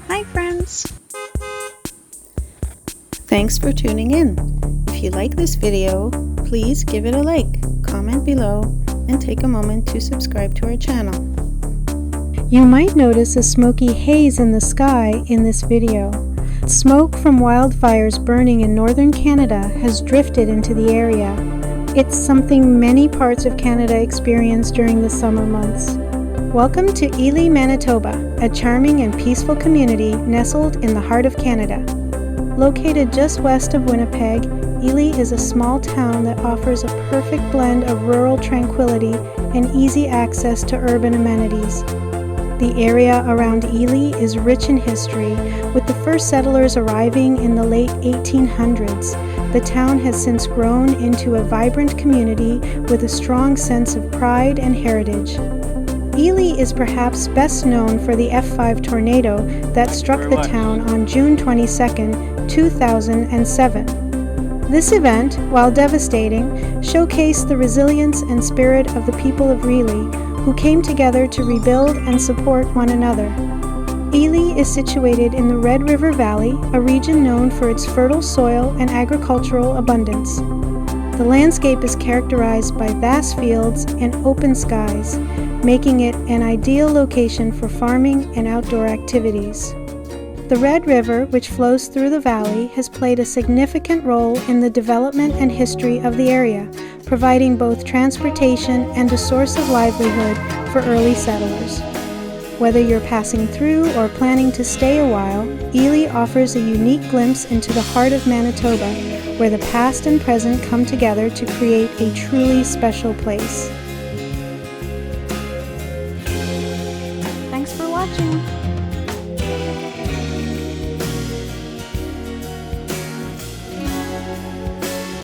Hi friends! Thanks for tuning in. If you like this video, please give it a like, comment below, and take a moment to subscribe to our channel. You might notice a smoky haze in the sky in this video. Smoke from wildfires burning in northern Canada has drifted into the area. It's something many parts of Canada experience during the summer months. Welcome to Elie, Manitoba, a charming and peaceful community nestled in the heart of Canada. Located just west of Winnipeg, Elie is a small town that offers a perfect blend of rural tranquility and easy access to urban amenities. The area around Elie is rich in history, with the first settlers arriving in the late 1800s. The town has since grown into a vibrant community with a strong sense of pride and heritage. Elie is perhaps best known for the F5 tornado that struck the town on June 22, 2007. This event, while devastating, showcased the resilience and spirit of the people of Elie, who came together to rebuild and support one another. Elie is situated in the Red River Valley, a region known for its fertile soil and agricultural abundance. The landscape is characterized by vast fields and open skies, making it an ideal location for farming and outdoor activities. The Red River, which flows through the valley, has played a significant role in the development and history of the area, providing both transportation and a source of livelihood for early settlers. Whether you're passing through or planning to stay a while, Elie offers a unique glimpse into the heart of Manitoba, where the past and present come together to create a truly special place.